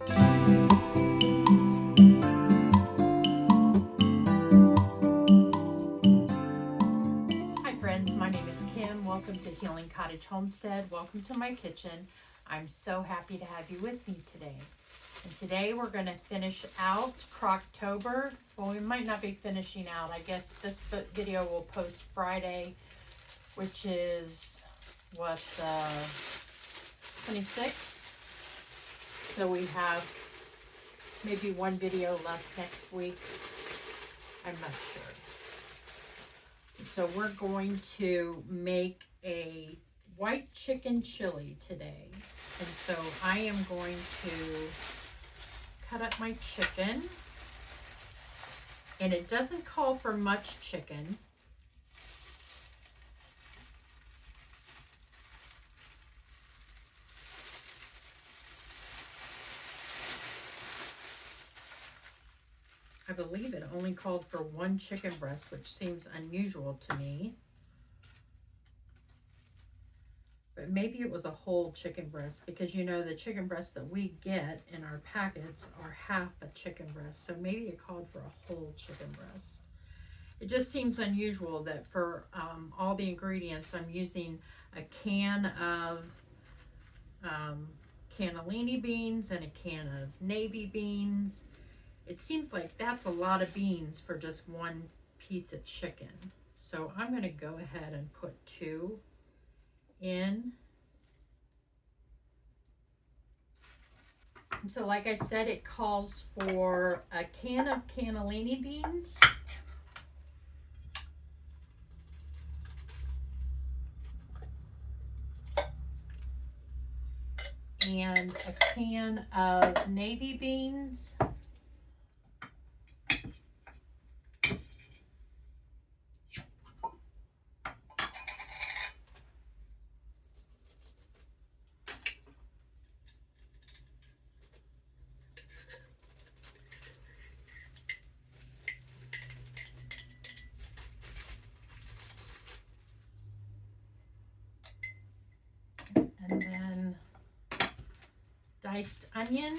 Hi friends, my name is Kim. Welcome to Healing Cottage Homestead. Welcome to my kitchen. I'm so happy to have you with me today. And today we're going to finish out Croctober. Well, we might not be finishing out. I guess this video will post Friday, which is what, 26th. So we have maybe one video left next week. I'm not sure. So we're going to make a white chicken chili today. And so I am going to cut up my chicken. And it doesn't call for much chicken. I believe it only called for one chicken breast, which seems unusual to me. But maybe it was a whole chicken breast, because you know the chicken breasts that we get in our packets are half a chicken breast. So maybe it called for a whole chicken breast. It just seems unusual that for all the ingredients, I'm using a can of cannellini beans and a can of navy beans. It seems like that's a lot of beans for just one piece of chicken. So I'm going to go ahead and put 2 in. And so like I said, it calls for a can of cannellini beans. And a can of navy beans. And then diced onion.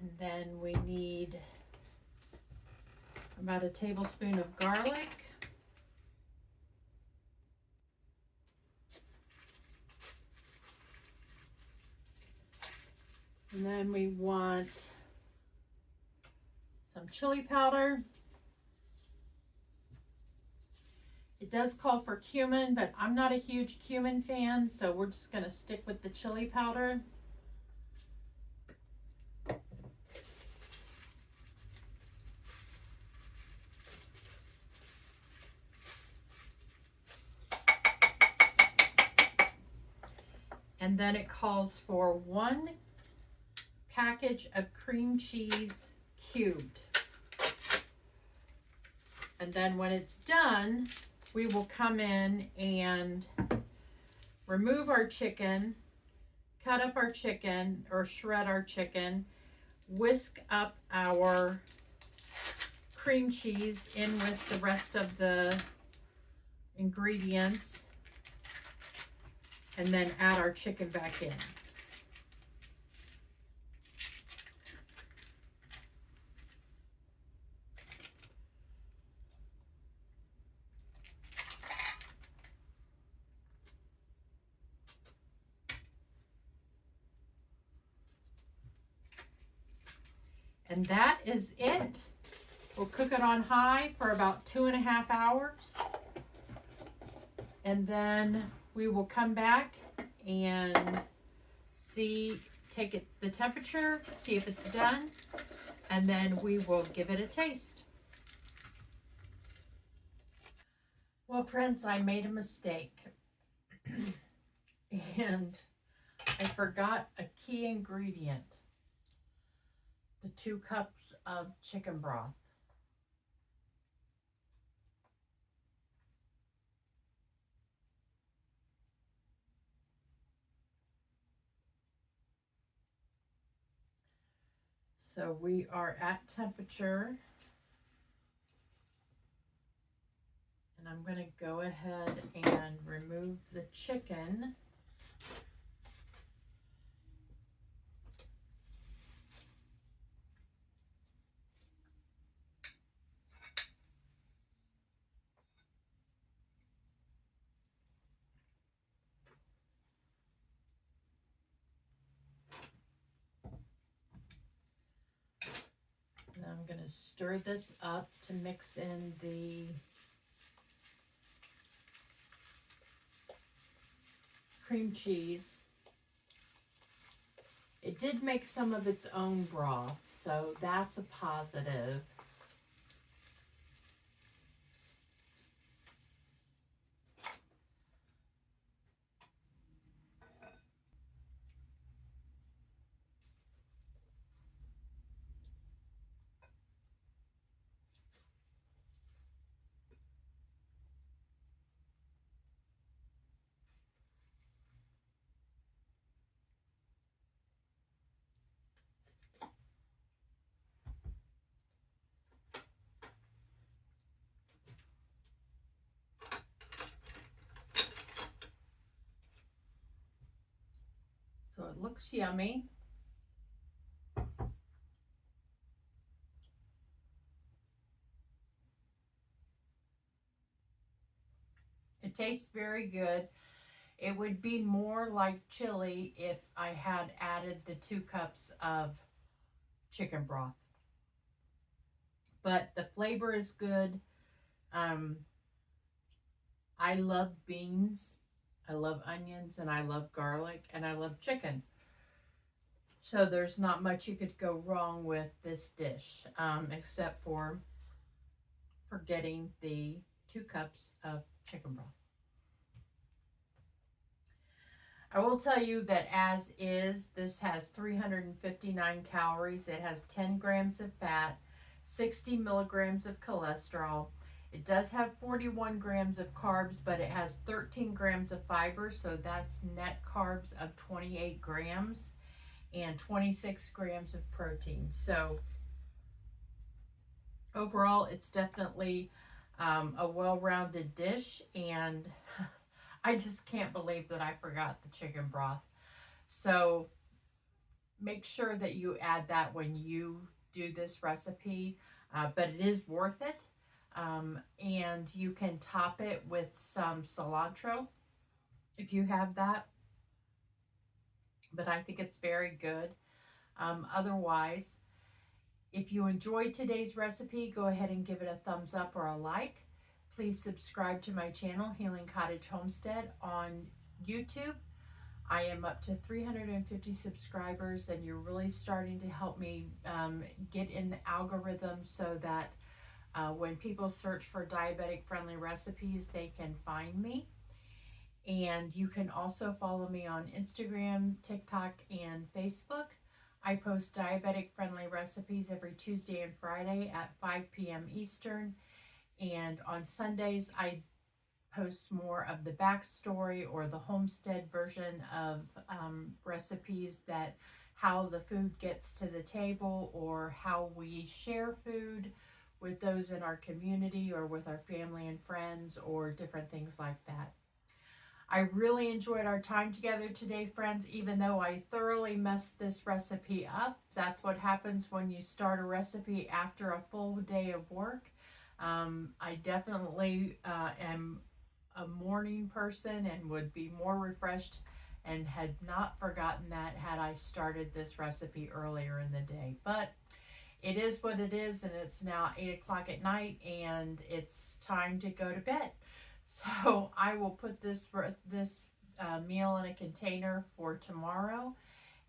And then we need about a tablespoon of garlic. And then we want some chili powder. It does call for cumin, but I'm not a huge cumin fan, so we're just going to stick with the chili powder. And then it calls for 1 package of cream cheese cubed. And then when it's done, we will come in and remove our chicken, cut up our chicken or shred our chicken, whisk up our cream cheese in with the rest of the ingredients, and then add our chicken back in. And that is it. We'll cook it on high for about 2.5 hours. And then we will come back and take the temperature, see if it's done, and then we will give it a taste. Well, friends, I made a mistake. And I forgot a key ingredient. the 2 cups of chicken broth. So we are at temperature. And I'm going to go ahead and remove the chicken. And I'm going to stir this up to mix in the cream cheese. It did make some of its own broth, so that's a positive. So it looks yummy. It tastes very good. It would be more like chili if I had added the 2 cups of chicken broth. But the flavor is good. I love beans, I love onions, and I love garlic, and I love chicken. So there's not much you could go wrong with this dish, except for getting the 2 cups of chicken broth. I will tell you that as is, this has 359 calories. It has 10 grams of fat, 60 milligrams of cholesterol. It does have 41 grams of carbs, but it has 13 grams of fiber, so that's net carbs of 28 grams and 26 grams of protein. So overall, it's definitely a well-rounded dish, and I just can't believe that I forgot the chicken broth. So make sure that you add that when you do this recipe, but it is worth it. And you can top it with some cilantro if you have that. But I think it's very good. Otherwise, if you enjoyed today's recipe, go ahead and give it a thumbs up or a like. Please subscribe to my channel, Healing Cottage Homestead, on YouTube. I am up to 350 subscribers, and you're really starting to help me get in the algorithm so that when people search for diabetic-friendly recipes, they can find me. And you can also follow me on Instagram, TikTok, and Facebook. I post diabetic-friendly recipes every Tuesday and Friday at 5 p.m. Eastern. And on Sundays, I post more of the backstory or the homestead version of recipes, that how the food gets to the table, or how we share food with those in our community or with our family and friends, or different things like that. I really enjoyed our time together today, friends, even though I thoroughly messed this recipe up. That's what happens when you start a recipe after a full day of work. I definitely am a morning person and would be more refreshed and had not forgotten that had I started this recipe earlier in the day. But it is what it is, and it's now 8 o'clock at night, and it's time to go to bed. So I will put this meal in a container for tomorrow,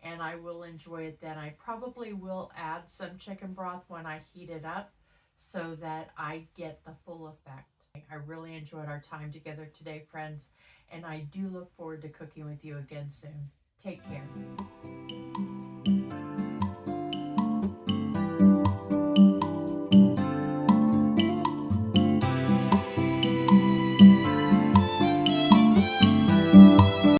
and I will enjoy it then. I probably will add some chicken broth when I heat it up so that I get the full effect. I really enjoyed our time together today, friends, and I do look forward to cooking with you again soon. Take care.